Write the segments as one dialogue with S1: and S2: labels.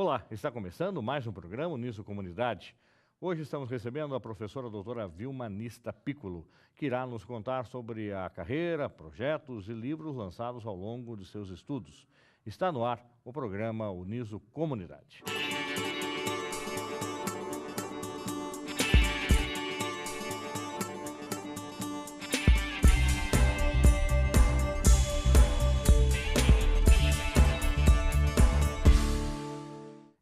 S1: Olá, está começando mais um programa Uniso Comunidade. Hoje estamos recebendo a professora doutora Vilma Nista Piccolo, que irá nos contar sobre a carreira, projetos e livros lançados ao longo de seus estudos. Está no ar o programa Uniso Comunidade.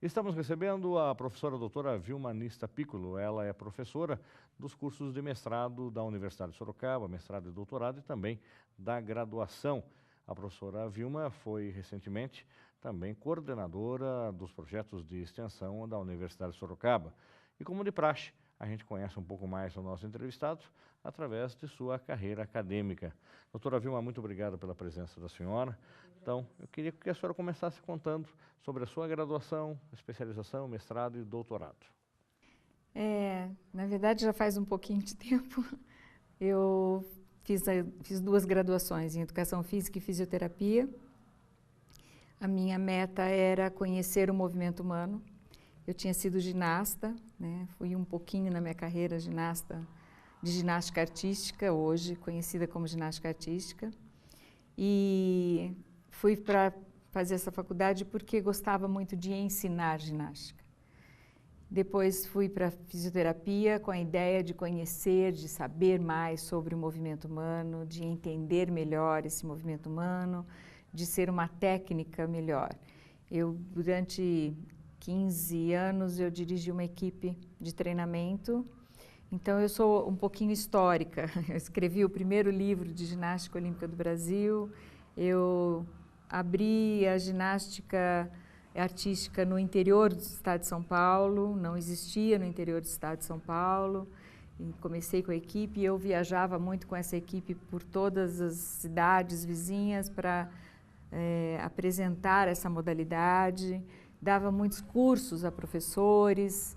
S1: Estamos recebendo a professora doutora Vilma Nista Piccolo. Ela é professora dos cursos de mestrado da Universidade de Sorocaba, mestrado e doutorado, e também da graduação. A professora Vilma foi recentemente também coordenadora dos projetos de extensão da Universidade de Sorocaba. E como de praxe, a gente conhece um pouco mais o nosso entrevistado através de sua carreira acadêmica. Doutora Vilma, muito obrigado pela presença da senhora. Então, eu queria que a senhora começasse contando sobre a sua graduação, especialização, mestrado e doutorado.
S2: Na verdade, já faz um pouquinho de tempo. Eu fiz duas graduações em Educação Física e Fisioterapia. A minha meta era conhecer o movimento humano. Eu tinha sido ginasta, né? Fui um pouquinho na minha carreira de ginástica artística, hoje conhecida como ginástica artística. E fui para fazer essa faculdade porque gostava muito de ensinar ginástica. Depois fui para fisioterapia com a ideia de conhecer, de saber mais sobre o movimento humano, de entender melhor esse movimento humano, de ser uma técnica melhor. Durante 15 anos, eu dirigi uma equipe de treinamento, então eu sou um pouquinho histórica. Eu escrevi o primeiro livro de ginástica olímpica do Brasil, eu abri a ginástica artística no interior do estado de São Paulo, não existia no interior do estado de São Paulo. E comecei com a equipe e eu viajava muito com essa equipe por todas as cidades vizinhas para apresentar essa modalidade. Dava muitos cursos a professores,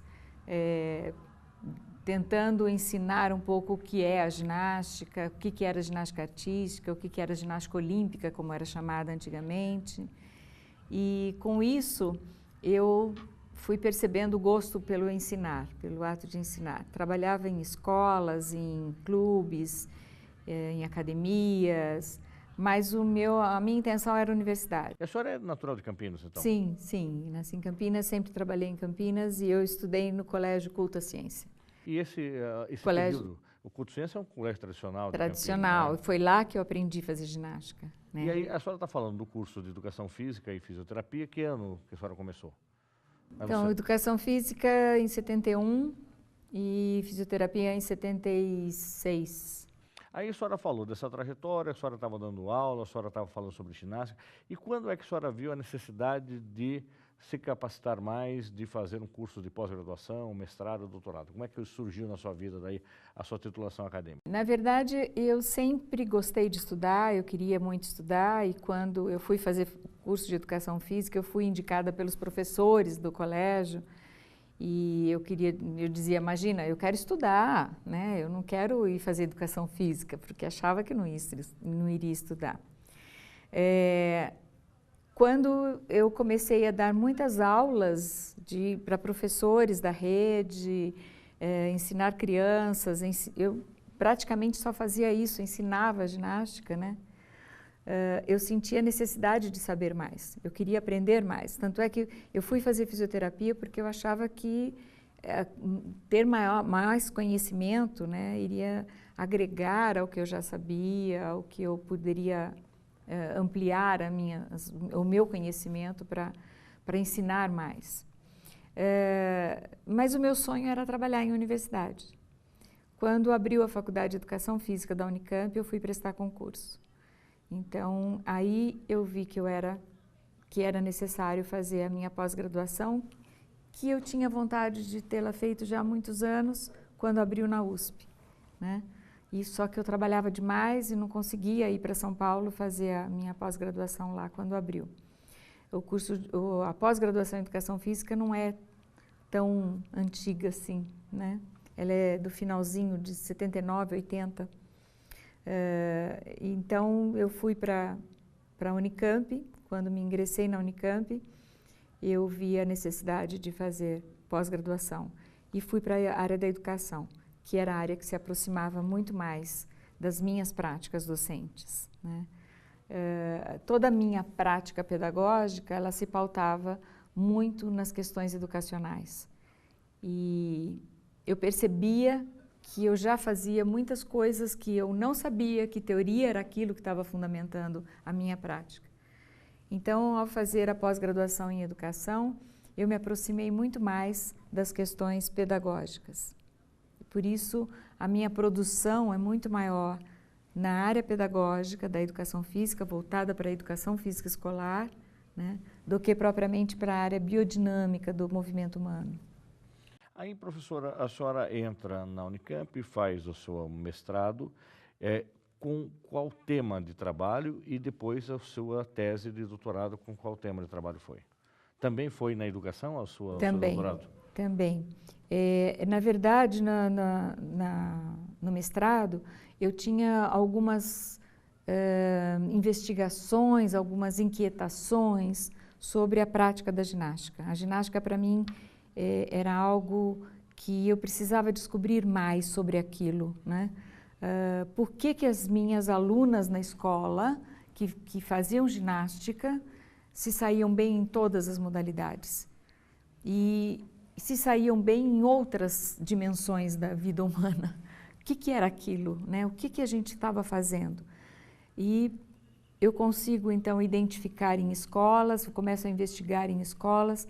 S2: tentando ensinar um pouco o que é a ginástica, o que era a ginástica artística, o que era a ginástica olímpica, como era chamada antigamente. E com isso, eu fui percebendo o gosto pelo ensinar, pelo ato de ensinar. Trabalhava em escolas, em clubes, em academias, mas a minha intenção era a universidade.
S1: E a senhora é natural de Campinas, então?
S2: Sim. Nasci em Campinas, sempre trabalhei em Campinas e eu estudei no Colégio Culta Ciência.
S1: E esse período, o Culto Ciência é um colégio tradicional?
S2: Tradicional,
S1: Campinas, né?
S2: Foi lá que eu aprendi a fazer ginástica. Né?
S1: E aí a senhora está falando do curso de Educação Física e Fisioterapia, que ano que a senhora começou?
S2: Então, Educação Física em 71 e Fisioterapia em 76.
S1: Aí a senhora falou dessa trajetória, a senhora estava dando aula, a senhora estava falando sobre ginástica. E quando é que a senhora viu a necessidade de se capacitar mais, de fazer um curso de pós-graduação, mestrado, doutorado? Como é que surgiu na sua vida daí a sua titulação acadêmica?
S2: Na verdade, eu sempre gostei de estudar, eu queria muito estudar e quando eu fui fazer curso de Educação Física, eu fui indicada pelos professores do colégio e eu dizia, imagina, eu quero estudar, né? Eu não quero ir fazer Educação Física, porque achava que não iria estudar. Quando eu comecei a dar muitas aulas para professores da rede, ensinar crianças, eu praticamente só fazia isso, ensinava ginástica, né? Eu sentia a necessidade de saber mais, eu queria aprender mais. Tanto é que eu fui fazer fisioterapia porque eu achava que ter mais conhecimento, né, iria agregar ao que eu já sabia, ao que eu poderia ampliar o meu conhecimento para ensinar mais. Mas o meu sonho era trabalhar em universidade. Quando abriu a Faculdade de Educação Física da Unicamp, eu fui prestar concurso. Então, aí eu vi que era necessário fazer a minha pós-graduação, que eu tinha vontade de tê-la feito já há muitos anos, quando abriu na USP, né? E só que eu trabalhava demais e não conseguia ir para São Paulo fazer a minha pós-graduação lá quando abriu. A pós-graduação em Educação Física não é tão antiga assim, né? Ela é do finalzinho de 79, 80. Então, eu fui para a Unicamp, quando me ingressei na Unicamp, eu vi a necessidade de fazer pós-graduação e fui para a área da educação, que era a área que se aproximava muito mais das minhas práticas docentes, né? Toda a minha prática pedagógica, ela se pautava muito nas questões educacionais. E eu percebia que eu já fazia muitas coisas que eu não sabia que teoria era aquilo que estava fundamentando a minha prática. Então, ao fazer a pós-graduação em educação, eu me aproximei muito mais das questões pedagógicas. Por isso, a minha produção é muito maior na área pedagógica da educação física, voltada para a educação física escolar, né, do que propriamente para a área biodinâmica do movimento humano.
S1: Aí, professora, a senhora entra na Unicamp e faz o seu mestrado, com qual tema de trabalho e depois a sua tese de doutorado, com qual tema de trabalho foi? Também foi na educação a sua doutorado?
S2: Também. Na verdade, no mestrado, eu tinha algumas investigações, algumas inquietações sobre a prática da ginástica. A ginástica, para mim, era algo que eu precisava descobrir mais sobre aquilo, né? Por que as minhas alunas na escola, que faziam ginástica, se saíam bem em todas as modalidades? E se saíam bem em outras dimensões da vida humana? O que era aquilo, né? O que a gente estava fazendo? E eu consigo, então, identificar em escolas, começo a investigar em escolas,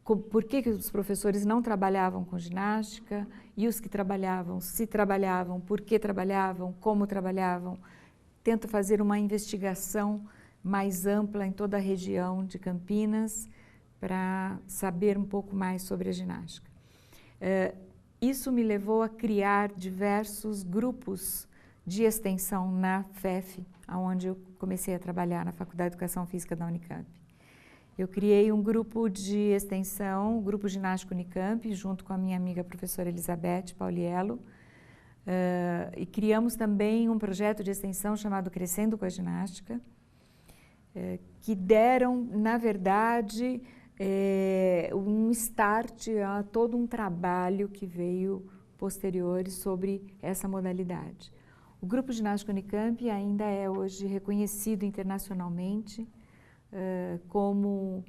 S2: por que os professores não trabalhavam com ginástica e os que trabalhavam, se trabalhavam, por que trabalhavam, como trabalhavam. Tento fazer uma investigação mais ampla em toda a região de Campinas para saber um pouco mais sobre a ginástica. Isso me levou a criar diversos grupos de extensão na FEF, onde eu comecei a trabalhar na Faculdade de Educação Física da Unicamp. Eu criei um grupo de extensão, o Grupo Ginástico Unicamp, junto com a minha amiga professora Elizabeth Pauliello, e criamos também um projeto de extensão chamado Crescendo com a Ginástica, que deram, na verdade, um start a todo um trabalho que veio posterior sobre essa modalidade. O Grupo Ginástico Unicamp ainda é hoje reconhecido internacionalmente como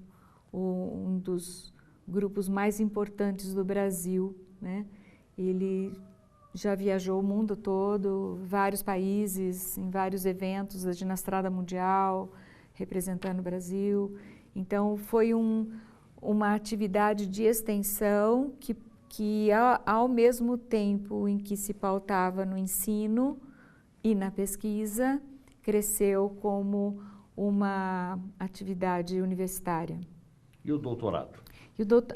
S2: um dos grupos mais importantes do Brasil, né? Ele já viajou o mundo todo, vários países, em vários eventos da Ginastrada Mundial, representando o Brasil. Então, foi uma atividade de extensão que ao mesmo tempo em que se pautava no ensino e na pesquisa, cresceu como uma atividade universitária.
S1: E o doutorado?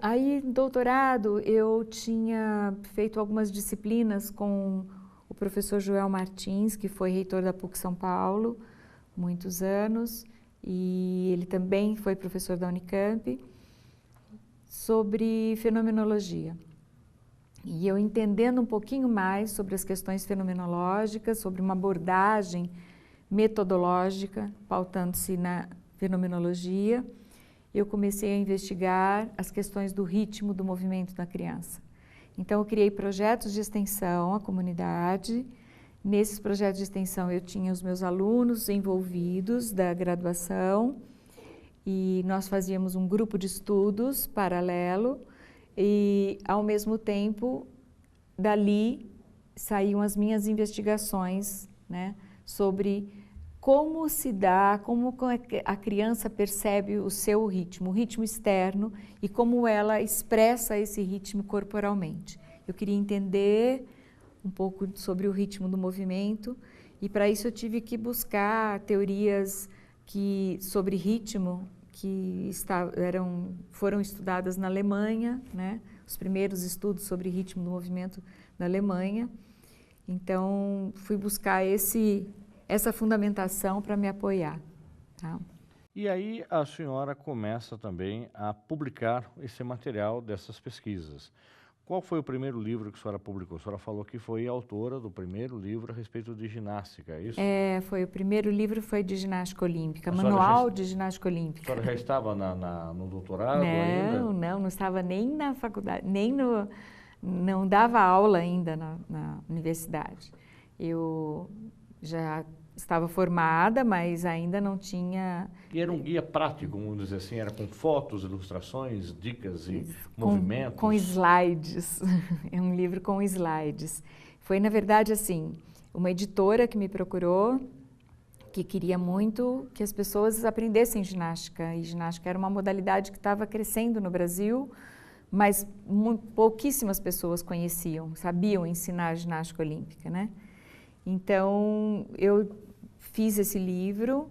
S2: Aí, doutorado, eu tinha feito algumas disciplinas com o professor Joel Martins, que foi reitor da PUC São Paulo, muitos anos, e ele também foi professor da Unicamp, sobre fenomenologia. E eu entendendo um pouquinho mais sobre as questões fenomenológicas, sobre uma abordagem metodológica, pautando-se na fenomenologia, eu comecei a investigar as questões do ritmo do movimento da criança. Então, eu criei projetos de extensão à comunidade. Nesses projetos de extensão, eu tinha os meus alunos envolvidos da graduação e nós fazíamos um grupo de estudos paralelo e, ao mesmo tempo, dali saíam as minhas investigações, né, sobre como se dá, como a criança percebe o seu ritmo, o ritmo externo e como ela expressa esse ritmo corporalmente. Eu queria entender um pouco sobre o ritmo do movimento e para isso eu tive que buscar teorias sobre ritmo que foram estudadas na Alemanha, né? Os primeiros estudos sobre ritmo do movimento na Alemanha. Então, fui buscar essa fundamentação para me apoiar. Tá?
S1: E aí a senhora começa também a publicar esse material dessas pesquisas. Qual foi o primeiro livro que a senhora publicou? A senhora falou que foi autora do primeiro livro a respeito de ginástica, é isso?
S2: O primeiro livro foi de ginástica olímpica, de ginástica olímpica.
S1: A senhora já estava no doutorado ainda?
S2: Não estava nem na faculdade, não dava aula ainda na universidade. Eu já estava formada, mas ainda não tinha...
S1: E era um guia prático, vamos dizer assim, era com fotos, ilustrações, dicas e movimentos?
S2: Com slides, é um livro com slides. Foi, na verdade, assim, uma editora que me procurou, que queria muito que as pessoas aprendessem ginástica, e ginástica era uma modalidade que estava crescendo no Brasil, mas pouquíssimas pessoas conheciam, sabiam ensinar ginástica olímpica, né? Então, eu fiz esse livro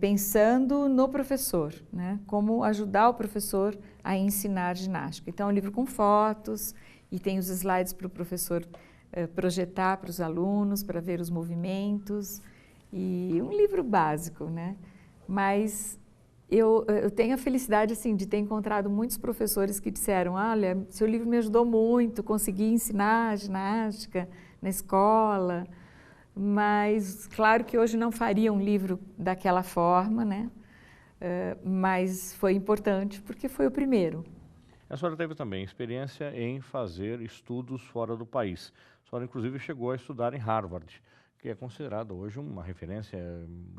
S2: pensando no professor, né? Como ajudar o professor a ensinar ginástica. Então, é um livro com fotos e tem os slides para o professor projetar para os alunos, para ver os movimentos. E um livro básico, né? Mas eu tenho a felicidade, assim, de ter encontrado muitos professores que disseram: olha, seu livro me ajudou muito, consegui ensinar ginástica na escola, mas claro que hoje não faria um livro daquela forma, né? Mas foi importante porque foi o primeiro.
S1: A senhora teve também experiência em fazer estudos fora do país. A senhora, inclusive, chegou a estudar em Harvard, que é considerada hoje uma referência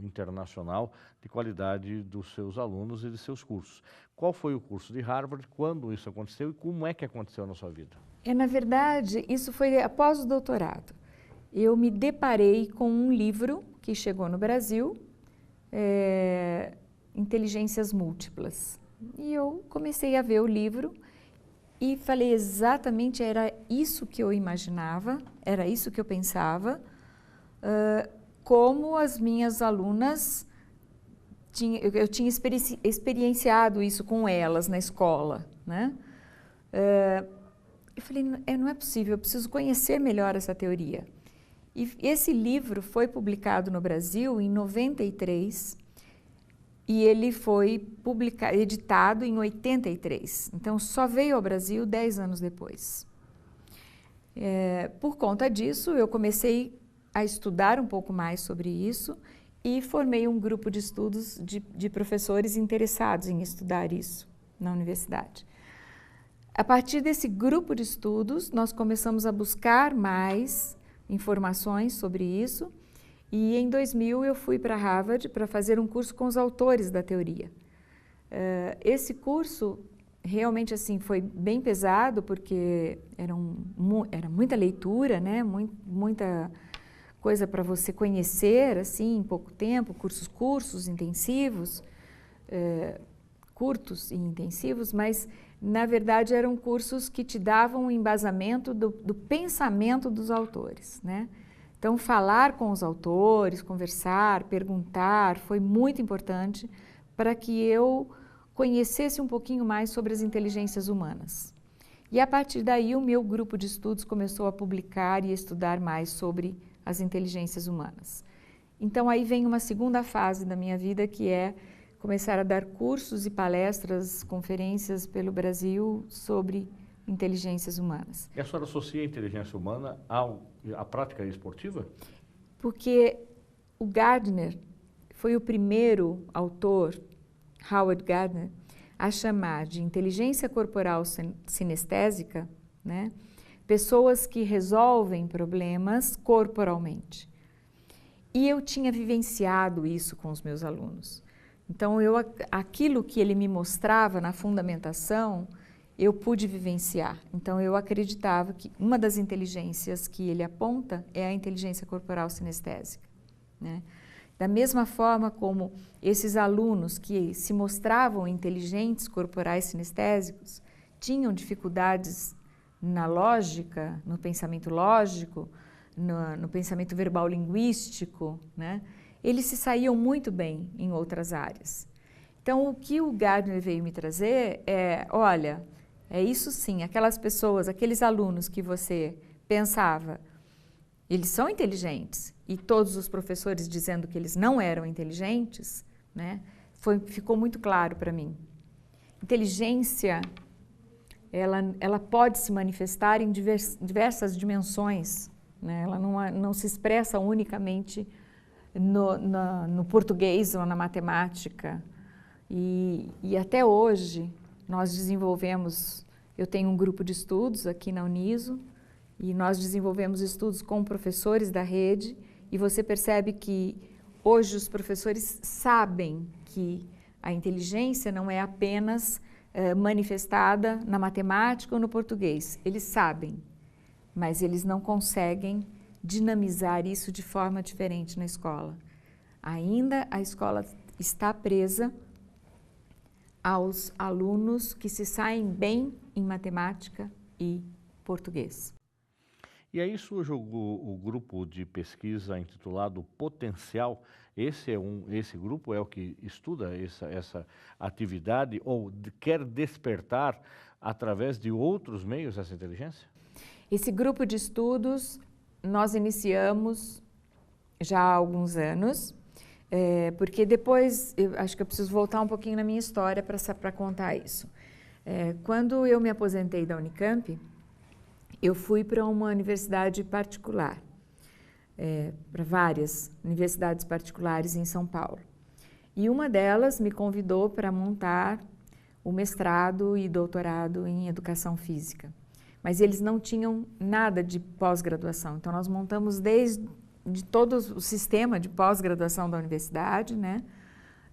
S1: internacional de qualidade dos seus alunos e de seus cursos. Qual foi o curso de Harvard, quando isso aconteceu e como é que aconteceu na sua vida?
S2: Na verdade, isso foi após o doutorado. Eu me deparei com um livro que chegou no Brasil, Inteligências Múltiplas. E eu comecei a ver o livro e falei exatamente, era isso que eu imaginava, era isso que eu pensava, como as minhas alunas, eu tinha experienciado isso com elas na escola, né? Eu falei, não é possível, eu preciso conhecer melhor essa teoria. E esse livro foi publicado no Brasil em 93 e ele foi editado em 83. Então, só veio ao Brasil 10 anos depois. Por conta disso, eu comecei a estudar um pouco mais sobre isso e formei um grupo de estudos de professores interessados em estudar isso na universidade. A partir desse grupo de estudos, nós começamos a buscar mais informações sobre isso e em 2000 eu fui para Harvard para fazer um curso com os autores da teoria. Esse curso realmente assim foi bem pesado porque era muita leitura, né? Muita coisa para você conhecer assim em pouco tempo, cursos intensivos, curtos e intensivos, mas na verdade eram cursos que te davam um embasamento do pensamento dos autores, né? Então falar com os autores, conversar, perguntar, foi muito importante para que eu conhecesse um pouquinho mais sobre as inteligências humanas. E a partir daí o meu grupo de estudos começou a publicar e estudar mais sobre as inteligências humanas. Então aí vem uma segunda fase da minha vida que é começar a dar cursos e palestras, conferências pelo Brasil sobre inteligências humanas.
S1: E a senhora associa a inteligência humana à prática esportiva?
S2: Porque o Gardner foi o primeiro autor, Howard Gardner, a chamar de inteligência corporal sinestésica, né, pessoas que resolvem problemas corporalmente. E eu tinha vivenciado isso com os meus alunos. Então, aquilo que ele me mostrava na fundamentação, eu pude vivenciar. Então, eu acreditava que uma das inteligências que ele aponta é a inteligência corporal sinestésica, né? Da mesma forma como esses alunos que se mostravam inteligentes corporais sinestésicos tinham dificuldades na lógica, no pensamento lógico, no pensamento verbal linguístico, né? Eles se saíam muito bem em outras áreas. Então, o que o Gardner veio me trazer olha, é isso sim, aquelas pessoas, aqueles alunos que você pensava, eles são inteligentes, e todos os professores dizendo que eles não eram inteligentes, né, ficou muito claro para mim. Inteligência ela pode se manifestar em diversas dimensões, né? Ela não se expressa unicamente no português ou na matemática. E até hoje nós desenvolvemos, eu tenho um grupo de estudos aqui na Uniso, e nós desenvolvemos estudos com professores da rede, e você percebe que hoje os professores sabem que a inteligência não é apenas manifestada na matemática ou no português. Eles sabem, mas eles não conseguem dinamizar isso de forma diferente na escola. Ainda a escola está presa aos alunos que se saem bem em matemática e português.
S1: E aí surge o grupo de pesquisa intitulado Potencial. Esse grupo é o que estuda essa atividade ou quer despertar através de outros meios essa inteligência?
S2: Esse grupo de estudos nós iniciamos já há alguns anos, porque depois, eu acho que eu preciso voltar um pouquinho na minha história para contar isso. Quando eu me aposentei da Unicamp, eu fui para uma universidade particular, para várias universidades particulares em São Paulo. E uma delas me convidou para montar o mestrado e doutorado em Educação Física. Mas eles não tinham nada de pós-graduação, então nós montamos de todo o sistema de pós-graduação da universidade, né?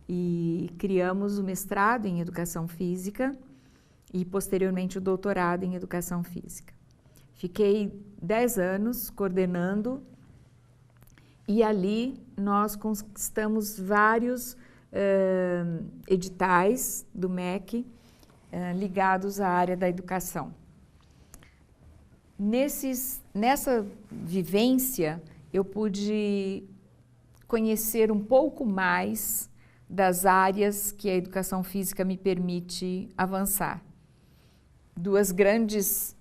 S2: E criamos o mestrado em Educação Física e posteriormente o doutorado em Educação Física. Fiquei 10 anos coordenando e ali nós conquistamos vários editais do MEC ligados à área da educação. Nessa vivência, eu pude conhecer um pouco mais das áreas que a educação física me permite avançar. Duas grandes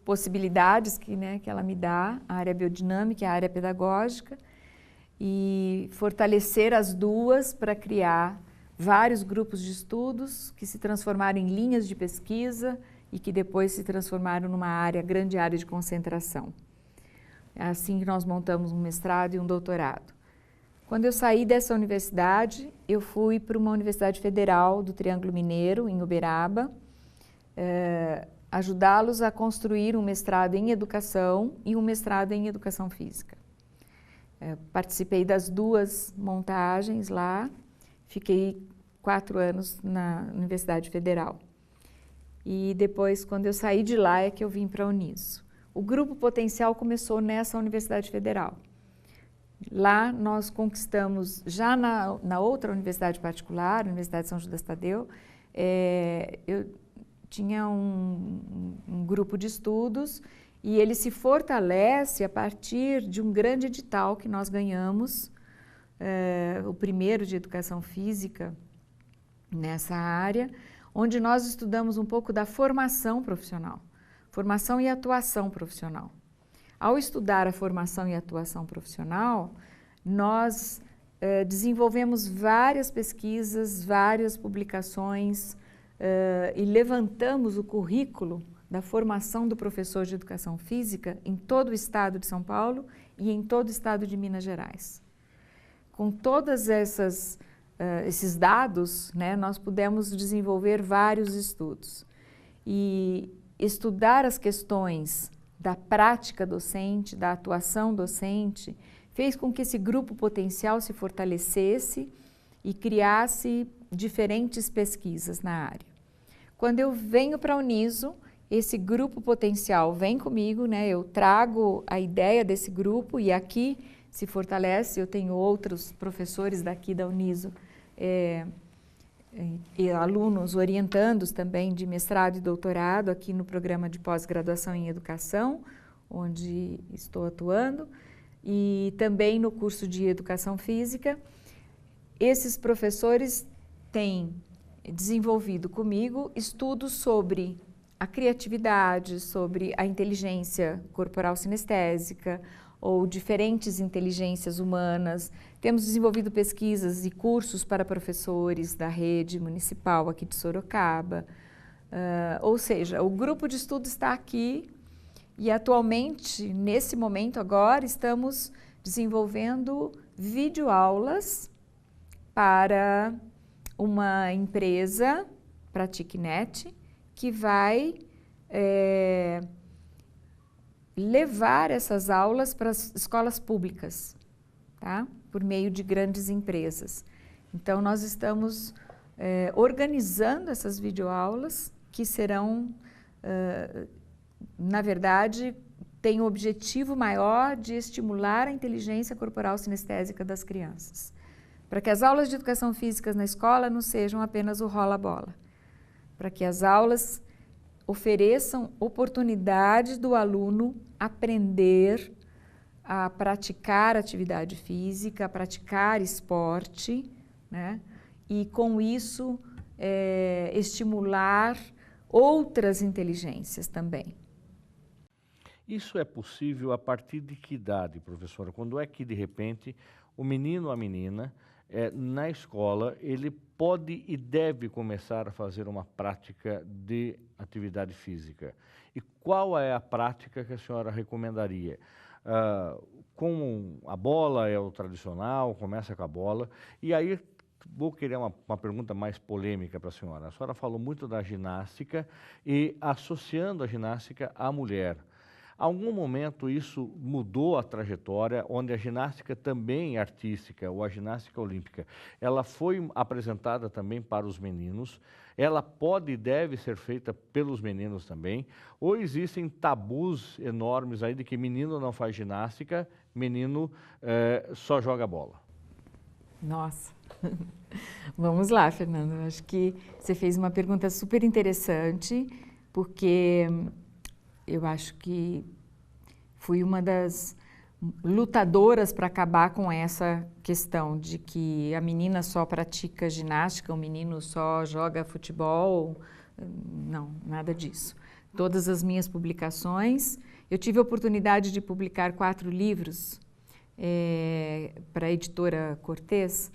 S2: possibilidades que ela me dá, a área biodinâmica e a área pedagógica, e fortalecer as duas para criar vários grupos de estudos que se transformaram em linhas de pesquisa e que depois se transformaram numa grande área de concentração. É assim que nós montamos um mestrado e um doutorado. Quando eu saí dessa universidade, eu fui para uma universidade federal do Triângulo Mineiro, em Uberaba, ajudá-los a construir um mestrado em educação e um mestrado em educação física. Participei das duas montagens lá, fiquei 4 anos na Universidade Federal. E depois, quando eu saí de lá, é que eu vim para a Uniso. O Grupo Potencial começou nessa Universidade Federal. Lá nós conquistamos, já na outra universidade particular, a Universidade de São Judas Tadeu, eu tinha um grupo de estudos e ele se fortalece a partir de um grande edital que nós ganhamos, o primeiro de educação física nessa área, onde nós estudamos um pouco da formação profissional, formação e atuação profissional. Ao estudar a formação e atuação profissional, nós desenvolvemos várias pesquisas, várias publicações e levantamos o currículo da formação do professor de educação física em todo o estado de São Paulo e em todo o estado de Minas Gerais. Com todos esses dados, nós pudemos desenvolver vários estudos. E estudar as questões da prática docente, da atuação docente, fez com que esse grupo potencial se fortalecesse e criasse diferentes pesquisas na área. Quando eu venho para a Uniso, esse grupo potencial vem comigo, eu trago a ideia desse grupo e aqui se fortalece. Eu tenho outros professores daqui da Uniso, e alunos orientandos também de mestrado e doutorado aqui no programa de pós-graduação em educação, onde estou atuando, e também no curso de educação física. Esses professores têm desenvolvido comigo estudos sobre a criatividade, sobre a inteligência corporal sinestésica ou diferentes inteligências humanas. Temos desenvolvido pesquisas e cursos para professores da rede municipal aqui de Sorocaba. Ou seja, o grupo de estudo está aqui e atualmente, nesse momento agora, estamos desenvolvendo videoaulas para uma empresa, PratiqueNet, que vai levar essas aulas para as escolas públicas, tá? Por meio de grandes empresas. Então, nós estamos organizando essas videoaulas que serão, na verdade, têm o objetivo maior de estimular a inteligência corporal sinestésica das crianças. Para que as aulas de educação física na escola não sejam apenas o rola-bola. Para que as aulas ofereçam oportunidade do aluno aprender a praticar atividade física, a praticar esporte, né? E com isso estimular outras inteligências também.
S1: Isso é possível a partir de que idade, professora? Quando é que, de repente, o menino ou a menina, na escola, ele pode e deve começar a fazer uma prática de atividade física? E qual é a prática que a senhora recomendaria? Com a bola é o tradicional, começa com a bola. E aí, vou querer uma pergunta mais polêmica para a senhora. A senhora falou muito da ginástica e associando a ginástica à mulher. Algum momento isso mudou a trajetória, onde a ginástica também artística, ou a ginástica olímpica, ela foi apresentada também para os meninos, ela pode e deve ser feita pelos meninos também, ou existem tabus enormes aí de que menino não faz ginástica, menino só joga bola?
S2: Nossa! Vamos lá, Fernando. Eu acho que você fez uma pergunta super interessante, porque eu acho que fui uma das lutadoras para acabar com essa questão de que a menina só pratica ginástica, o menino só joga futebol. Não, nada disso. Todas as minhas publicações, eu tive a oportunidade de publicar 4 livros para a editora Cortez,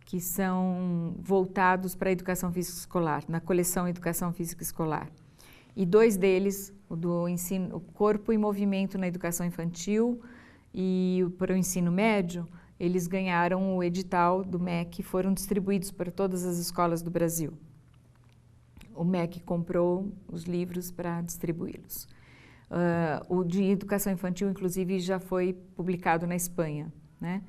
S2: que são voltados para a educação física escolar, na coleção Educação Física Escolar. E 2 deles, o do ensino, o corpo e movimento na educação infantil e para o ensino médio, eles ganharam o edital do MEC e foram distribuídos para todas as escolas do Brasil. O MEC comprou os livros para distribuí-los. O de educação infantil, inclusive, já foi publicado na Espanha, né?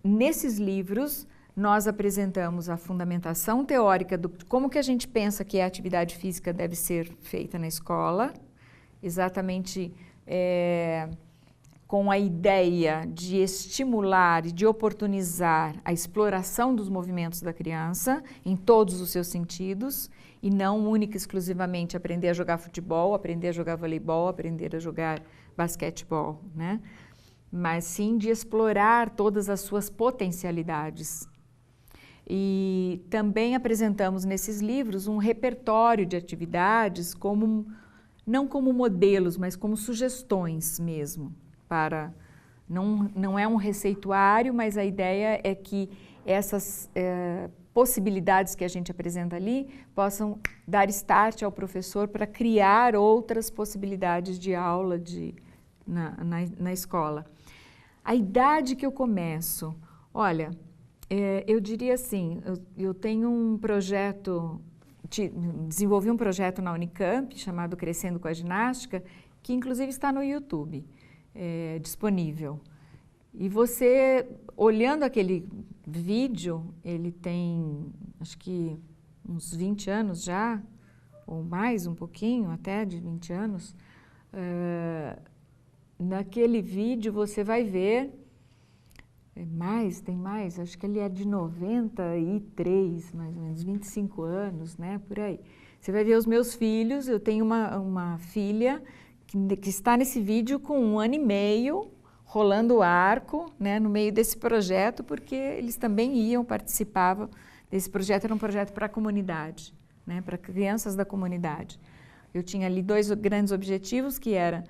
S2: Nesses livros, nós apresentamos a fundamentação teórica de como que a gente pensa que a atividade física deve ser feita na escola, exatamente com a ideia de estimular e de oportunizar a exploração dos movimentos da criança em todos os seus sentidos, e não única e exclusivamente aprender a jogar futebol, aprender a jogar voleibol, aprender a jogar basquetebol, né? Mas sim de explorar todas as suas potencialidades. E também apresentamos nesses livros um repertório de atividades, não como modelos, mas como sugestões mesmo. Não é um receituário, mas a ideia é que essas possibilidades que a gente apresenta ali possam dar start ao professor para criar outras possibilidades de aula na escola. A idade que eu começo, olha, eu diria assim, eu tenho um projeto, desenvolvi um projeto na Unicamp chamado Crescendo com a Ginástica, que inclusive está no YouTube, disponível. E você, olhando aquele vídeo, ele tem, acho que uns 20 anos já, ou mais um pouquinho, até de 20 anos, naquele vídeo você vai ver, tem mais, acho que ele é de 93, mais ou menos, 25 anos, né, por aí. Você vai ver os meus filhos, eu tenho uma filha que está nesse vídeo com 1 ano e meio, rolando o arco, né, no meio desse projeto, porque eles também participavam desse projeto, era um projeto para a comunidade, né, para crianças da comunidade. Eu tinha ali 2 grandes objetivos, que era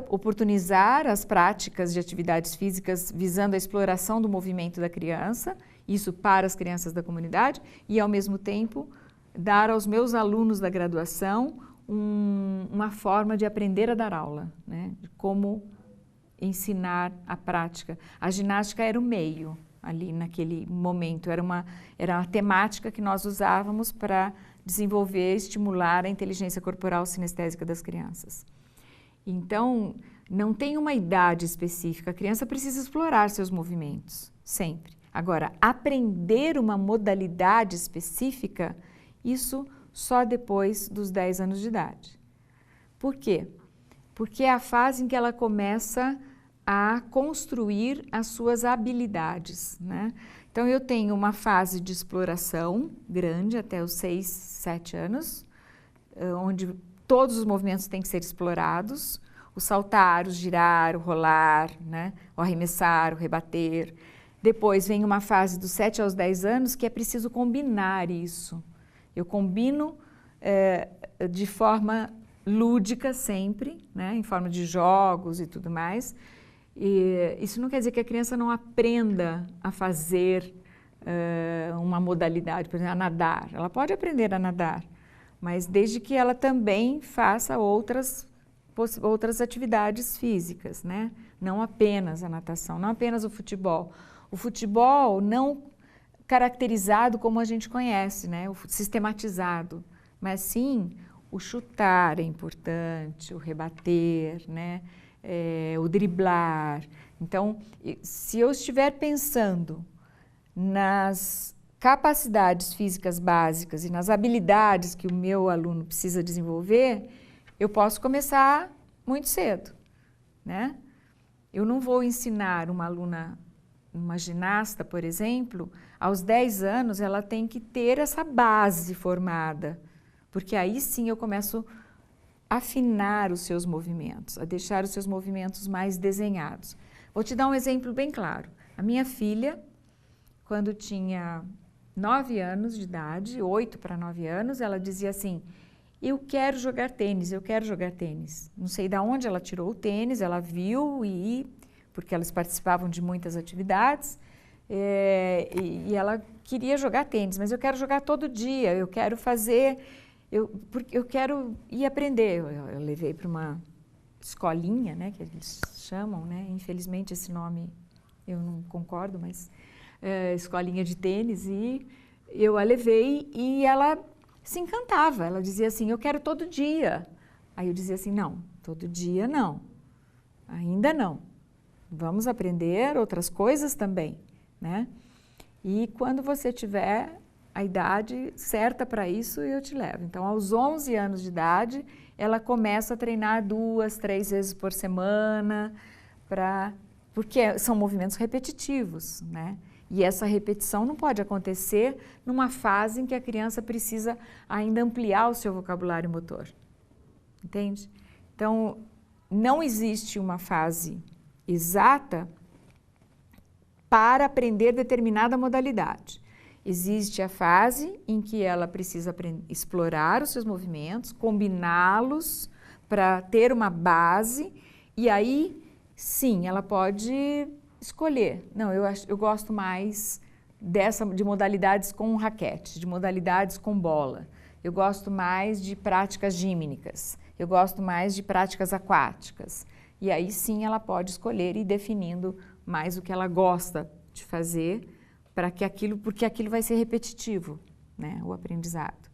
S2: oportunizar as práticas de atividades físicas visando a exploração do movimento da criança, isso para as crianças da comunidade, e ao mesmo tempo dar aos meus alunos da graduação uma forma de aprender a dar aula, né? De como ensinar a prática. A ginástica era o meio ali naquele momento, era a temática que nós usávamos para desenvolver e estimular a inteligência corporal sinestésica das crianças. Então, não tem uma idade específica, a criança precisa explorar seus movimentos, sempre. Agora, aprender uma modalidade específica, isso só depois dos 10 anos de idade. Por quê? Porque é a fase em que ela começa a construir as suas habilidades, né? Então, eu tenho uma fase de exploração grande, até os 6, 7 anos, onde todos os movimentos têm que ser explorados, o saltar, o girar, o rolar, né? O arremessar, o rebater. Depois vem uma fase dos 7 aos 10 anos que é preciso combinar isso. Eu combino de forma lúdica sempre, né? Em forma de jogos e tudo mais. E isso não quer dizer que a criança não aprenda a fazer uma modalidade, por exemplo, a nadar. Ela pode aprender a nadar, mas desde que ela também faça outras atividades físicas, né? Não apenas a natação, não apenas o futebol. O futebol não caracterizado como a gente conhece, né? O sistematizado, mas sim o chutar é importante, o rebater, né? O driblar. Então, se eu estiver pensando nas capacidades físicas básicas e nas habilidades que o meu aluno precisa desenvolver, eu posso começar muito cedo, né? Eu não vou ensinar uma aluna, uma ginasta, por exemplo, aos 10 anos ela tem que ter essa base formada, porque aí sim eu começo a afinar os seus movimentos, a deixar os seus movimentos mais desenhados. Vou te dar um exemplo bem claro. A minha filha, quando tinha 9 anos de idade, 8 para 9 anos, ela dizia assim: eu quero jogar tênis, eu quero jogar tênis. Não sei de onde ela tirou o tênis, ela viu porque elas participavam de muitas atividades, e ela queria jogar tênis, mas eu quero jogar todo dia, eu quero fazer, porque eu quero ir aprender. Eu levei para uma escolinha, né, que eles chamam, né, infelizmente esse nome eu não concordo, mas escolinha de tênis, e eu a levei e ela se encantava, ela dizia assim: eu quero todo dia. Aí eu dizia assim: não, todo dia não, ainda não, vamos aprender outras coisas também, né? E quando você tiver a idade certa para isso, eu te levo. Então, aos 11 anos de idade, ela começa a treinar 2, 3 vezes por semana, porque são movimentos repetitivos, né? E essa repetição não pode acontecer numa fase em que a criança precisa ainda ampliar o seu vocabulário motor, entende? Então, não existe uma fase exata para aprender determinada modalidade. Existe a fase em que ela precisa explorar os seus movimentos, combiná-los para ter uma base, e aí, sim, ela pode escolher. Não, eu gosto mais de modalidades com raquete, de modalidades com bola. Eu gosto mais de práticas gímnicas. Eu gosto mais de práticas aquáticas. E aí sim ela pode escolher e ir definindo mais o que ela gosta de fazer, porque aquilo vai ser repetitivo, né, o aprendizado.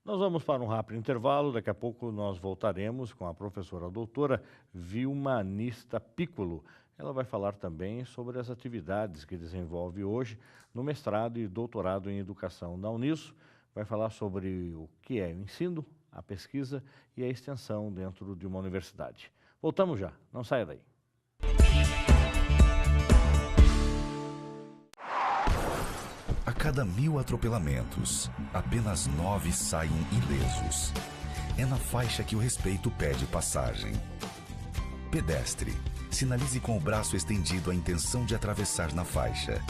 S1: Nós vamos para um rápido intervalo, daqui a pouco nós voltaremos com a professora doutora Vilma Nista Piccolo. Ela vai falar também sobre as atividades que desenvolve hoje no mestrado e doutorado em educação da Uniso. Vai falar sobre o que é o ensino, a pesquisa e a extensão dentro de uma universidade. Voltamos já, não saia daí.
S3: A cada 1000 atropelamentos, apenas 9 saem ilesos. É na faixa que o respeito pede passagem. Pedestre. Sinalize com o braço estendido a intenção de atravessar na faixa.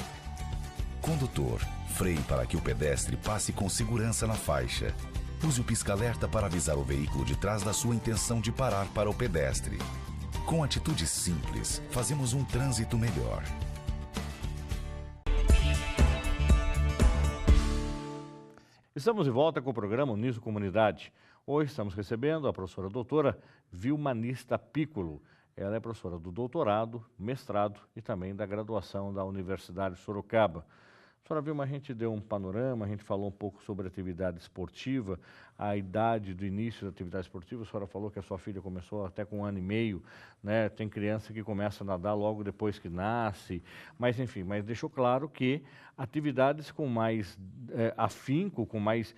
S3: Condutor. Freie para que o pedestre passe com segurança na faixa. Use o pisca-alerta para avisar o veículo de trás da sua intenção de parar para o pedestre. Com atitudes simples, fazemos um trânsito melhor.
S1: Estamos de volta com o programa Uniso Comunidade. Hoje estamos recebendo a professora doutora Vilmanista Piccolo. Ela é professora do doutorado, mestrado e também da graduação da Universidade de Sorocaba. Professora Vilma, a gente deu um panorama, a gente falou um pouco sobre atividade esportiva, a idade do início da atividade esportiva. A senhora falou que a sua filha começou até com 1 ano e meio, né? Tem criança que começa a nadar logo depois que nasce, mas enfim, mas deixou claro que atividades com mais afinco, com mais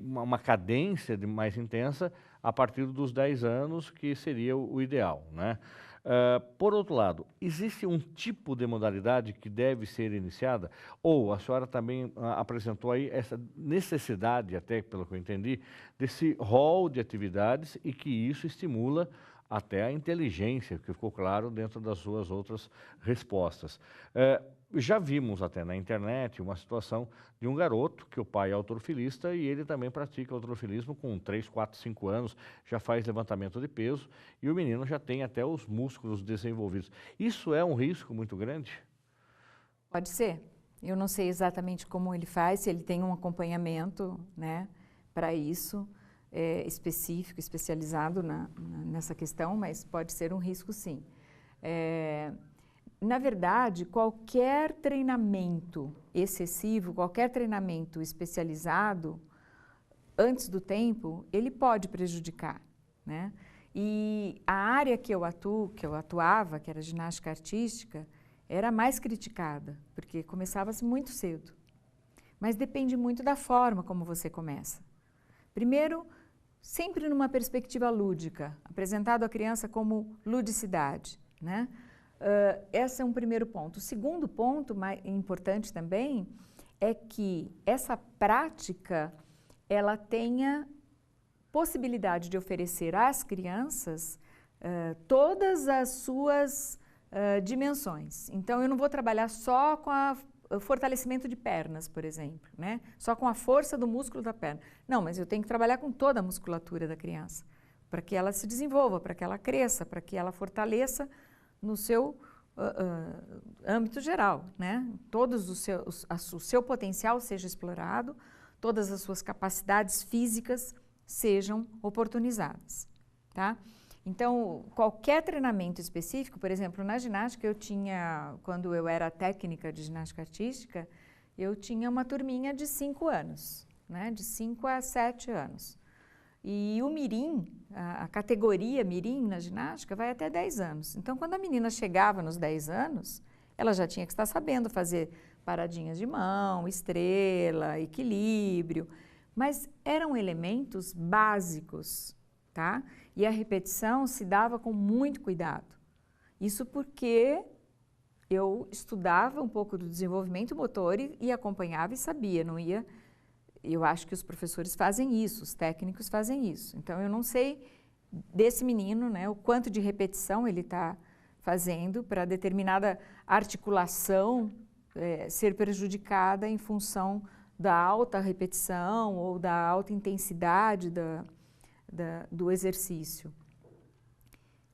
S1: uma cadência mais intensa a partir dos 10 anos, que seria o ideal, né? Por outro lado, existe um tipo de modalidade que deve ser iniciada? Ou a senhora também apresentou aí essa necessidade, até pelo que eu entendi, desse rol de atividades e que isso estimula até a inteligência, que ficou claro dentro das suas outras respostas. Já vimos até na internet uma situação de um garoto que o pai é halterofilista e ele também pratica halterofilismo com 3, 4, 5 anos, já faz levantamento de peso e o menino já tem até os músculos desenvolvidos. Isso é um risco muito grande?
S2: Pode ser. Eu não sei exatamente como ele faz, se ele tem um acompanhamento, né, para isso, específico, especializado nessa questão, mas pode ser um risco, sim. Na verdade, qualquer treinamento excessivo, qualquer treinamento especializado, antes do tempo, ele pode prejudicar, né? E a área que eu atuava, que era ginástica artística, era mais criticada, porque começava-se muito cedo. Mas depende muito da forma como você começa. Primeiro, sempre numa perspectiva lúdica, apresentado à criança como ludicidade, né? Esse é um primeiro ponto. O segundo ponto, mais importante também, é que essa prática, ela tenha possibilidade de oferecer às crianças todas as suas dimensões. Então, eu não vou trabalhar só com o fortalecimento de pernas, por exemplo, né? Só com a força do músculo da perna. Não, mas eu tenho que trabalhar com toda a musculatura da criança, para que ela se desenvolva, para que ela cresça, para que ela fortaleça no seu âmbito geral, né? O seu potencial seja explorado, todas as suas capacidades físicas sejam oportunizadas, tá? Então, qualquer treinamento específico, por exemplo, na ginástica quando eu era técnica de ginástica artística, eu tinha uma turminha de 5 anos, né? De 5 a 7 anos. E o mirim, a categoria mirim na ginástica vai até 10 anos. Então, quando a menina chegava nos 10 anos, ela já tinha que estar sabendo fazer paradinhas de mão, estrela, equilíbrio, mas eram elementos básicos, tá? E a repetição se dava com muito cuidado. Isso porque eu estudava um pouco do desenvolvimento motor e acompanhava e sabia, não ia... Eu acho que os professores fazem isso, os técnicos fazem isso. Então, eu não sei desse menino, né, o quanto de repetição ele está fazendo para determinada articulação ser prejudicada em função da alta repetição ou da alta intensidade do exercício.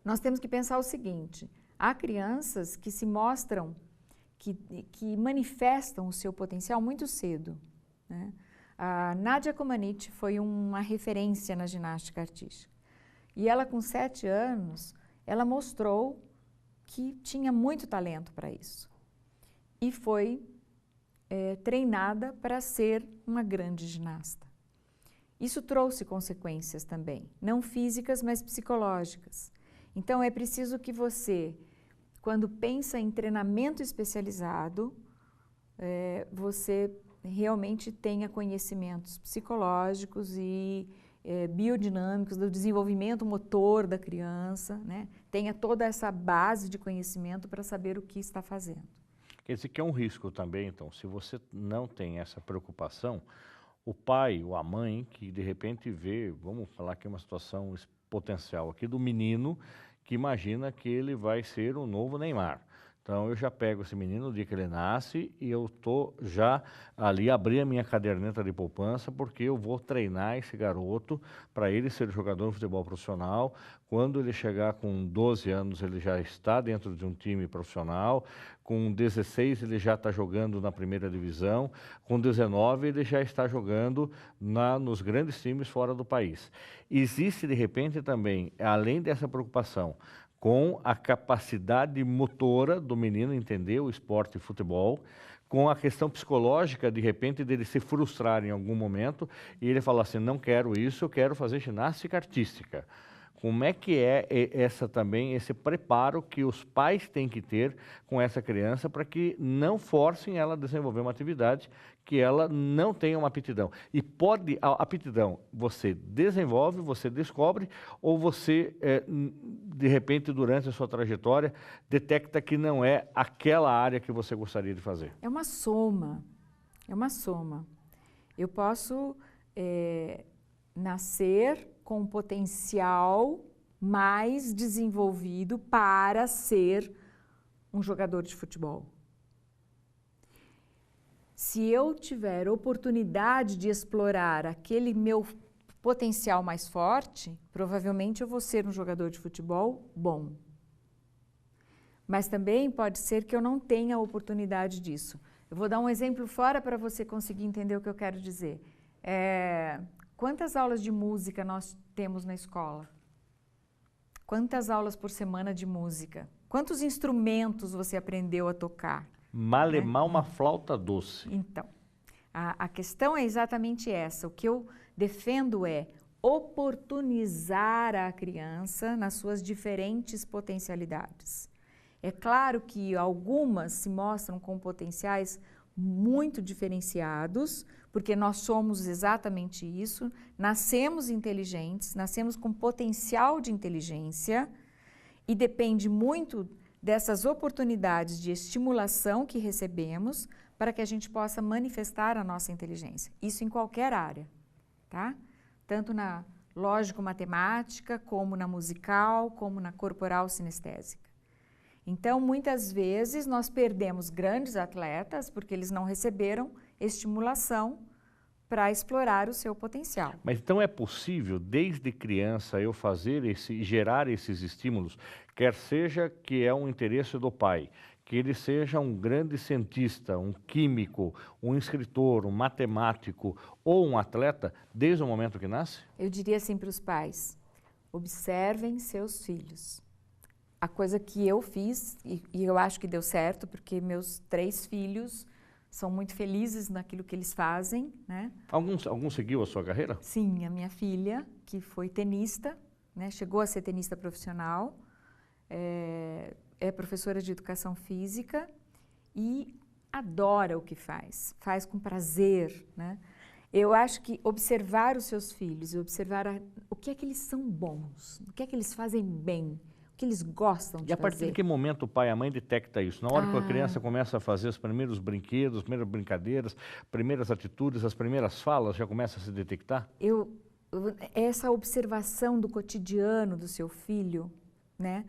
S2: Nós temos que pensar o seguinte: há crianças que se mostram, que manifestam o seu potencial muito cedo, né? A Nadia Comaneci foi uma referência na ginástica artística. E ela, com 7 anos, ela mostrou que tinha muito talento para isso. E foi treinada para ser uma grande ginasta. Isso trouxe consequências também, não físicas, mas psicológicas. Então, é preciso que você, quando pensa em treinamento especializado, você realmente tenha conhecimentos psicológicos e biodinâmicos do desenvolvimento motor da criança, né? Tenha toda essa base de conhecimento para saber o que está fazendo.
S1: Quer dizer que é um risco também, então, se você não tem essa preocupação, o pai ou a mãe que de repente vê, vamos falar que é uma situação potencial aqui do menino, que imagina que ele vai ser o novo Neymar. Então, eu já pego esse menino no dia que ele nasce e eu estou já ali, abri a minha caderneta de poupança, porque eu vou treinar esse garoto para ele ser jogador de futebol profissional. Quando ele chegar com 12 anos, ele já está dentro de um time profissional. Com 16, ele já está jogando na primeira divisão. Com 19, ele já está jogando nos grandes times fora do país. Existe, de repente, também, além dessa preocupação, com a capacidade motora do menino entender o esporte e futebol, com a questão psicológica, de repente, dele se frustrar em algum momento e ele falar assim, não quero isso, eu quero fazer ginástica artística. Como é que é esse preparo que os pais têm que ter com essa criança para que não forcem ela a desenvolver uma atividade que ela não tenha uma aptidão? E a aptidão você desenvolve, você descobre, ou você, de repente, durante a sua trajetória, detecta que não é aquela área que você gostaria de fazer?
S2: É uma soma, é uma soma. Eu posso nascer com um potencial mais desenvolvido para ser um jogador de futebol. Se eu tiver oportunidade de explorar aquele meu potencial mais forte, provavelmente eu vou ser um jogador de futebol bom. Mas também pode ser que eu não tenha oportunidade disso. Eu vou dar um exemplo fora para você conseguir entender o que eu quero dizer. Quantas aulas de música nós temos na escola? Quantas aulas por semana de música? Quantos instrumentos você aprendeu a tocar?
S1: Malemar uma flauta doce.
S2: Então, a questão é exatamente essa. O que eu defendo é oportunizar a criança nas suas diferentes potencialidades. É claro que algumas se mostram com potenciais muito diferenciados, porque nós somos exatamente isso, nascemos inteligentes, nascemos com potencial de inteligência e depende muito dessas oportunidades de estimulação que recebemos para que a gente possa manifestar a nossa inteligência. Isso em qualquer área, tá? Tanto na lógico-matemática, como na musical, como na corporal-sinestésica. Então, muitas vezes, nós perdemos grandes atletas porque eles não receberam estimulação para explorar o seu potencial.
S1: Mas então é possível, desde criança, eu gerar esses estímulos, quer seja que é um interesse do pai, que ele seja um grande cientista, um químico, um escritor, um matemático ou um atleta, desde o momento que nasce?
S2: Eu diria assim para os pais, observem seus filhos. A coisa que eu fiz, e eu acho que deu certo, porque meus 3 filhos são muito felizes naquilo que eles fazem, né?
S1: Algum seguiu a sua carreira?
S2: Sim, a minha filha, que foi tenista, né? Chegou a ser tenista profissional, é professora de educação física e adora o que faz com prazer, né? Eu acho que observar os seus filhos, observar o que é que eles são bons, o que é que eles fazem bem, o que eles gostam de fazer.
S1: E a partir de que momento o pai e a mãe detectam isso? Na hora que a criança começa a fazer os primeiros brinquedos, as primeiras brincadeiras, primeiras atitudes, as primeiras falas, já começa a se detectar?
S2: Essa observação do cotidiano do seu filho, né,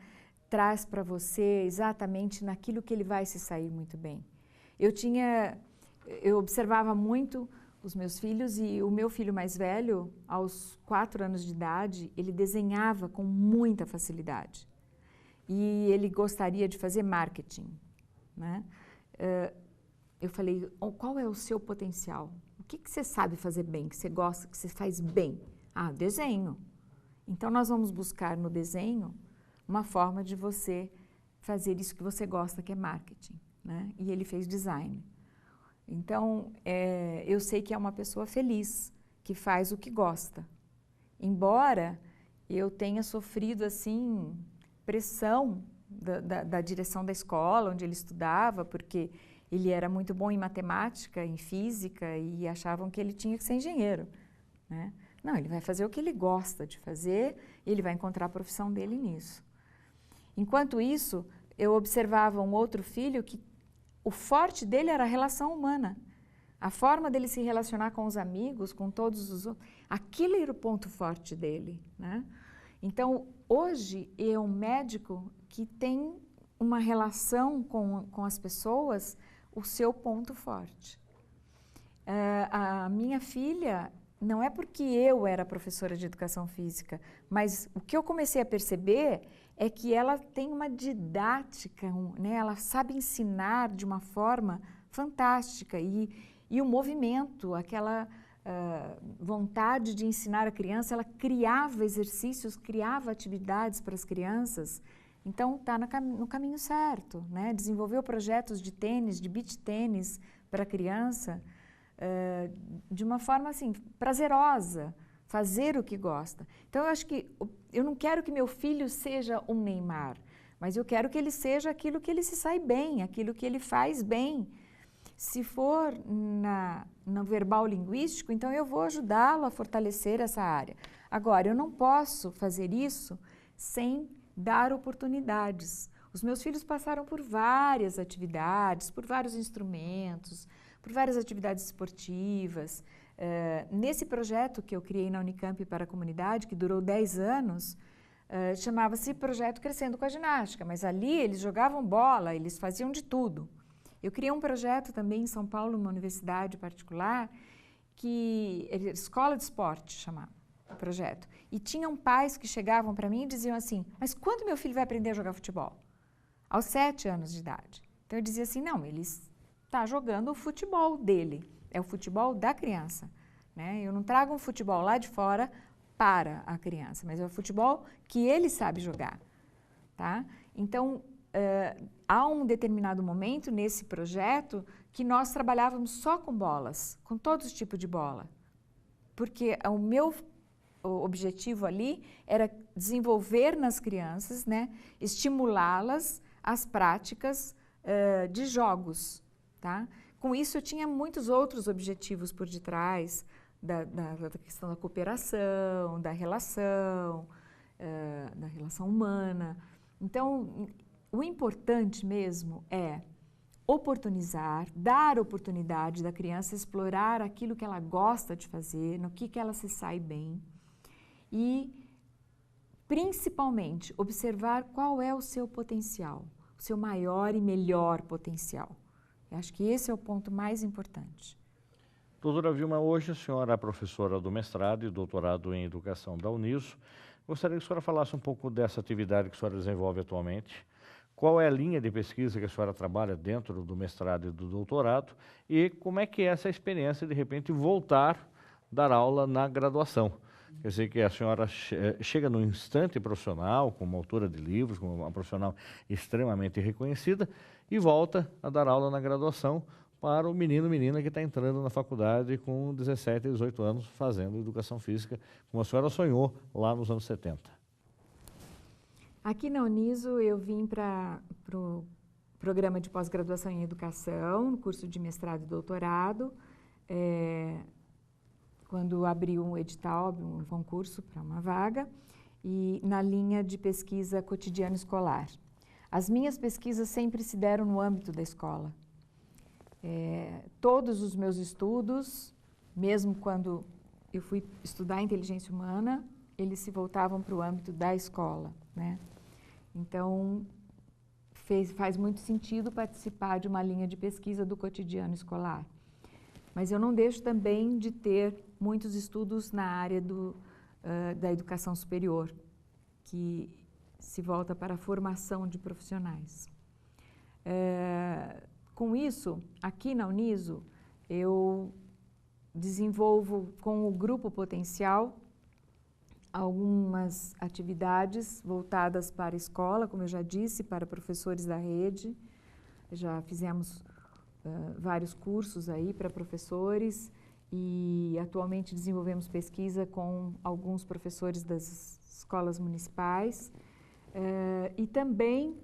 S2: traz para você exatamente naquilo que ele vai se sair muito bem. Eu observava muito os meus filhos e o meu filho mais velho, aos 4 anos de idade, ele desenhava com muita facilidade. E ele gostaria de fazer marketing, né? Eu falei, qual é o seu potencial? O que você sabe fazer bem, que você gosta, que você faz bem? Desenho. Então, nós vamos buscar no desenho uma forma de você fazer isso que você gosta, que é marketing, né? E ele fez design. Então, eu sei que é uma pessoa feliz, que faz o que gosta. Embora eu tenha sofrido, assim, pressão da direção da escola onde ele estudava, porque ele era muito bom em matemática, em física, e achavam que ele tinha que ser engenheiro, né? Não, ele vai fazer o que ele gosta de fazer e ele vai encontrar a profissão dele nisso. Enquanto isso, eu observava um outro filho que o forte dele era a relação humana. A forma dele se relacionar com os amigos, com todos os outros, aquilo era o ponto forte dele, né? Então, hoje, é um médico que tem uma relação com as pessoas o seu ponto forte. A minha filha, não é porque eu era professora de educação física, mas o que eu comecei a perceber é que ela tem uma didática, né? Ela sabe ensinar de uma forma fantástica e o movimento, aquela vontade de ensinar a criança, ela criava exercícios, criava atividades para as crianças. Então, está no caminho certo, né? Desenvolveu projetos de tênis, de beach tênis para a criança, de uma forma assim, prazerosa, fazer o que gosta. Então, eu acho que eu não quero que meu filho seja um Neymar, mas eu quero que ele seja aquilo que ele se sai bem, aquilo que ele faz bem. Se for no verbal linguístico, então eu vou ajudá-lo a fortalecer essa área. Agora, eu não posso fazer isso sem dar oportunidades. Os meus filhos passaram por várias atividades, por vários instrumentos, por várias atividades esportivas. Nesse projeto que eu criei na Unicamp para a comunidade, que durou 10 anos, chamava-se Projeto Crescendo com a Ginástica, mas ali eles jogavam bola, eles faziam de tudo. Eu criei um projeto também em São Paulo, uma universidade particular, que Escola de Esporte chamava o projeto. E tinham pais que chegavam para mim e diziam assim, mas quando meu filho vai aprender a jogar futebol? Aos 7 anos de idade. Então eu dizia assim, não, ele está jogando o futebol dele, é o futebol da criança, né? Eu não trago um futebol lá de fora para a criança, mas é o futebol que ele sabe jogar, tá? Então, há um determinado momento nesse projeto que nós trabalhávamos só com bolas, com todos os tipos de bola, porque o meu objetivo ali era desenvolver nas crianças, né, estimulá-las às práticas de jogos, tá? Com isso eu tinha muitos outros objetivos por detrás, da questão da cooperação, da relação humana. Então, o importante mesmo é oportunizar, dar oportunidade da criança explorar aquilo que ela gosta de fazer, no que ela se sai bem e, principalmente, observar qual é o seu potencial, o seu maior e melhor potencial. Eu acho que esse é o ponto mais importante.
S1: Doutora Vilma, hoje a senhora é professora do mestrado e doutorado em educação da Uniso. Gostaria que a senhora falasse um pouco dessa atividade que a senhora desenvolve atualmente. Qual é a linha de pesquisa que a senhora trabalha dentro do mestrado e do doutorado e como é que é essa experiência de repente voltar a dar aula na graduação? Quer dizer que a senhora chega num instante profissional, como autora de livros, como uma profissional extremamente reconhecida e volta a dar aula na graduação para o menino, menina que está entrando na faculdade com 17, 18 anos fazendo educação física, como a senhora sonhou lá nos anos 70.
S2: Aqui na Uniso eu vim para o programa de pós-graduação em educação, no curso de mestrado e doutorado, quando abriu um edital, um concurso para uma vaga, e na linha de pesquisa cotidiano escolar. As minhas pesquisas sempre se deram no âmbito da escola. Todos os meus estudos, mesmo quando eu fui estudar inteligência humana, eles se voltavam para o âmbito da escola, né? Então, faz muito sentido participar de uma linha de pesquisa do cotidiano escolar. Mas eu não deixo também de ter muitos estudos na área da educação superior, que se volta para a formação de profissionais. Com isso, aqui na Uniso, eu desenvolvo com o Grupo Potencial algumas atividades voltadas para a escola, como eu já disse, para professores da rede. Já fizemos vários cursos aí para professores e atualmente desenvolvemos pesquisa com alguns professores das escolas municipais e também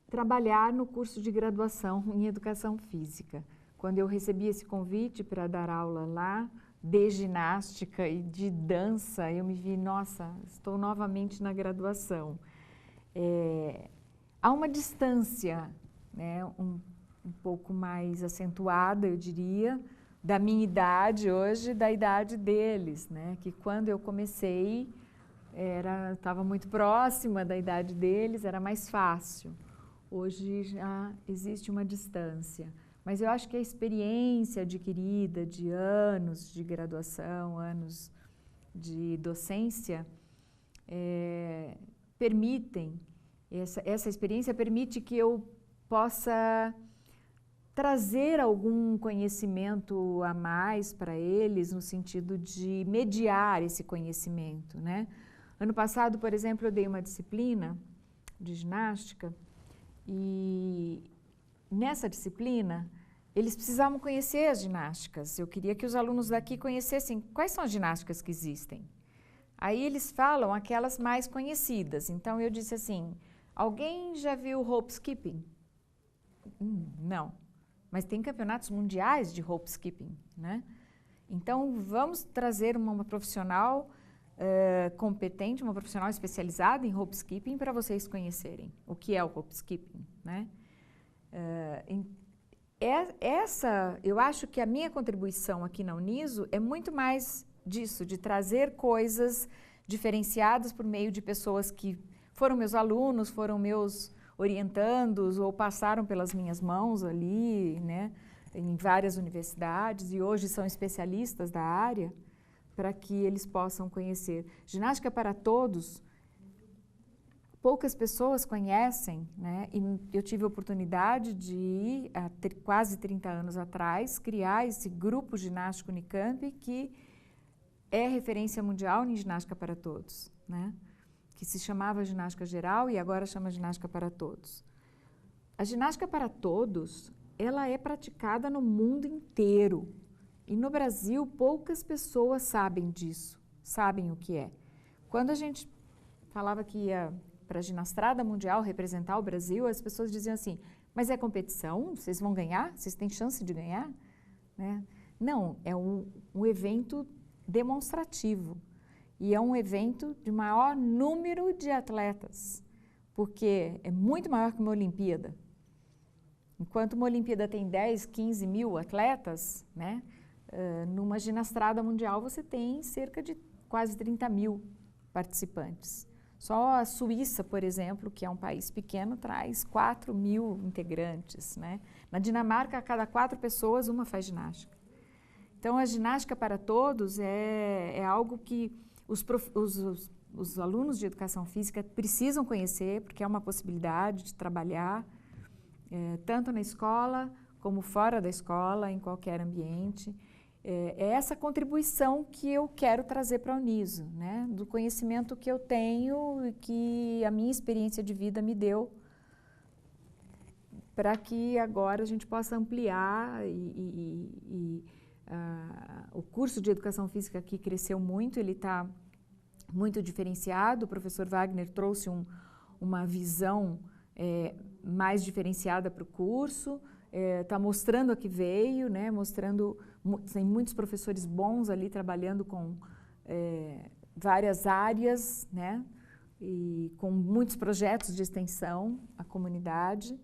S2: trabalhar no curso de graduação em Educação Física. Quando eu recebi esse convite para dar aula lá, de ginástica e de dança, eu me vi, nossa, estou novamente na graduação. Há uma distância, né, um pouco mais acentuada, eu diria, da minha idade hoje, da idade deles, né, que quando eu comecei, estava muito próxima da idade deles, era mais fácil. Hoje já existe uma distância. Mas eu acho que a experiência adquirida de anos de graduação, anos de docência, essa experiência permite que eu possa trazer algum conhecimento a mais para eles, no sentido de mediar esse conhecimento, né? Ano passado, por exemplo, eu dei uma disciplina de ginástica e nessa disciplina eles precisavam conhecer as ginásticas. Eu queria que os alunos daqui conhecessem quais são as ginásticas que existem. Aí eles falam aquelas mais conhecidas. Então eu disse assim, alguém já viu rope skipping? Não. Mas tem campeonatos mundiais de rope skipping, né? Então vamos trazer uma profissional competente, uma profissional especializada em rope skipping para vocês conhecerem o que é o rope skipping, né? Eu acho que a minha contribuição aqui na Uniso é muito mais disso, de trazer coisas diferenciadas por meio de pessoas que foram meus alunos, foram meus orientandos ou passaram pelas minhas mãos ali, né, em várias universidades e hoje são especialistas da área, para que eles possam conhecer. Ginástica para Todos, poucas pessoas conhecem, né? E eu tive a oportunidade de, há quase 30 anos atrás, criar esse grupo ginástico Unicamp, que é referência mundial em ginástica para todos, né? Que se chamava Ginástica Geral e agora chama Ginástica para Todos. A ginástica para todos, ela é praticada no mundo inteiro. E no Brasil, poucas pessoas sabem disso, sabem o que é. Quando a gente falava que ia para a Ginastrada Mundial representar o Brasil, as pessoas diziam assim, mas é competição? Vocês vão ganhar? Vocês têm chance de ganhar? Né? Não, é um evento demonstrativo. E é um evento de maior número de atletas, porque é muito maior que uma Olimpíada. Enquanto uma Olimpíada tem 10, 15 mil atletas, né? Numa Ginastrada Mundial você tem cerca de quase 30 mil participantes. Só a Suíça, por exemplo, que é um país pequeno, traz 4 mil integrantes, né? Na Dinamarca, a cada 4 pessoas, uma faz ginástica. Então, a ginástica para todos é algo que os alunos de educação física precisam conhecer, porque é uma possibilidade de trabalhar tanto na escola como fora da escola, em qualquer ambiente. É essa contribuição que eu quero trazer para a Uniso, né? Do conhecimento que eu tenho e que a minha experiência de vida me deu, para que agora a gente possa ampliar o curso de Educação Física aqui cresceu muito, ele está muito diferenciado, o professor Wagner trouxe uma visão mais diferenciada para o curso, está mostrando a que veio, né? Mostrando, tem muitos professores bons ali trabalhando com várias áreas, né? E com muitos projetos de extensão à comunidade,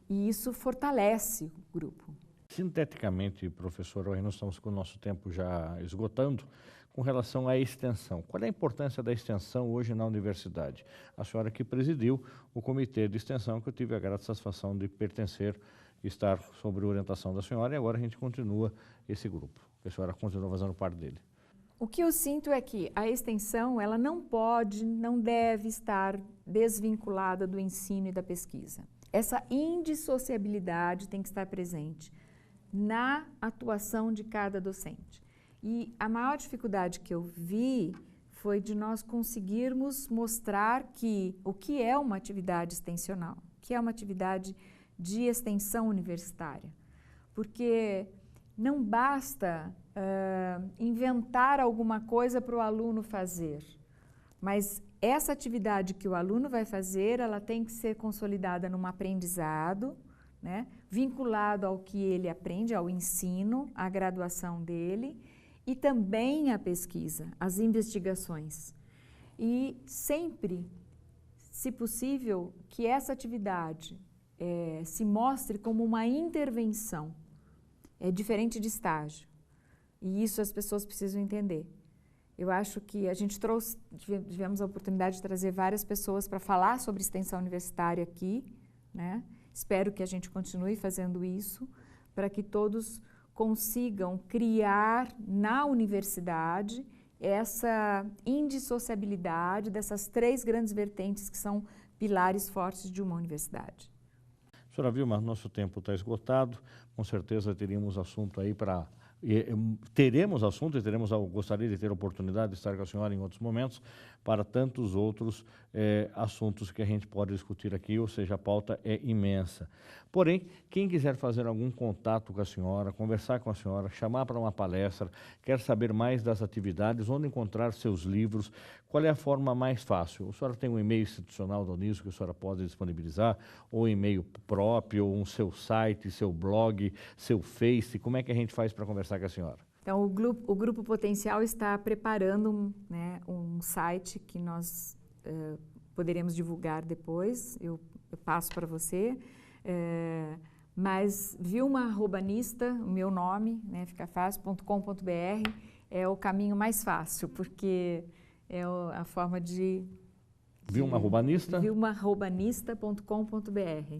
S2: e isso fortalece o grupo.
S1: Sinteticamente, professor, hoje nós estamos com o nosso tempo já esgotando, com relação à extensão. Qual é a importância da extensão hoje na universidade? A senhora que presidiu o comitê de extensão, que eu tive a grata satisfação de pertencer, estar sob orientação da senhora, e agora a gente continua esse grupo. A senhora continua fazendo parte dele.
S2: O que eu sinto é que a extensão, ela não pode, não deve estar desvinculada do ensino e da pesquisa. Essa indissociabilidade tem que estar presente na atuação de cada docente. E a maior dificuldade que eu vi foi de nós conseguirmos mostrar o que é uma atividade extensional, o que é uma atividade de extensão universitária. Porque não basta inventar alguma coisa para o aluno fazer, mas essa atividade que o aluno vai fazer, ela tem que ser consolidada num aprendizado, né, vinculado ao que ele aprende, ao ensino, à graduação dele e também à pesquisa, às investigações. E sempre, se possível, que essa atividade se mostre como uma intervenção, diferente de estágio. E isso as pessoas precisam entender. Eu acho que a gente tivemos a oportunidade de trazer várias pessoas para falar sobre extensão universitária aqui, né? Espero que a gente continue fazendo isso para que todos consigam criar na universidade essa indissociabilidade dessas 3 grandes vertentes que são pilares fortes de uma universidade.
S1: Senhora Vilma, nosso tempo está esgotado, com certeza teríamos assunto aí para... teremos assunto e gostaria de ter a oportunidade de estar com a senhora em outros momentos para tantos outros assuntos que a gente pode discutir aqui, ou seja, a pauta é imensa. Porém, quem quiser fazer algum contato com a senhora, conversar com a senhora, chamar para uma palestra, quer saber mais das atividades, onde encontrar seus livros, qual é a forma mais fácil? A senhora tem um e-mail institucional da Uniso que a senhora pode disponibilizar, ou e-mail próprio, ou um seu site, seu blog, seu Face, como é que a gente faz para conversar com a senhora?
S2: Então, o Grupo Potencial está preparando um site que nós poderemos divulgar depois, eu passo para você, mas Vilma Robanista, o meu nome, fica fácil.com.br, é o caminho mais fácil, porque é a forma de...
S1: Vilma Robanista?
S2: vilmarobanista.com.br.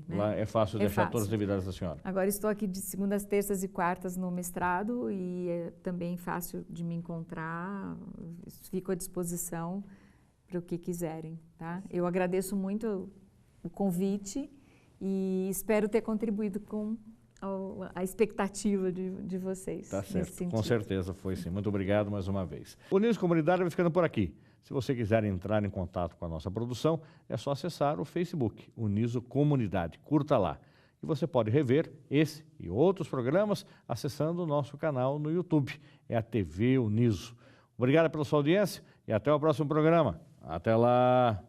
S1: Lá é fácil deixar todas as atividades da senhora.
S2: Agora estou aqui de segundas, terças e quartas no mestrado e é também fácil de me encontrar, fico à disposição para o que quiserem. Tá? Eu agradeço muito o convite e espero ter contribuído com a expectativa de vocês.
S1: Tá certo, com certeza foi sim. Muito obrigado mais uma vez. O Uniso Comunidade vai ficando por aqui. Se você quiser entrar em contato com a nossa produção, é só acessar o Facebook, Uniso Comunidade. Curta lá. E você pode rever esse e outros programas acessando o nosso canal no YouTube. É a TV Uniso. Obrigado pela sua audiência e até o próximo programa. Até lá!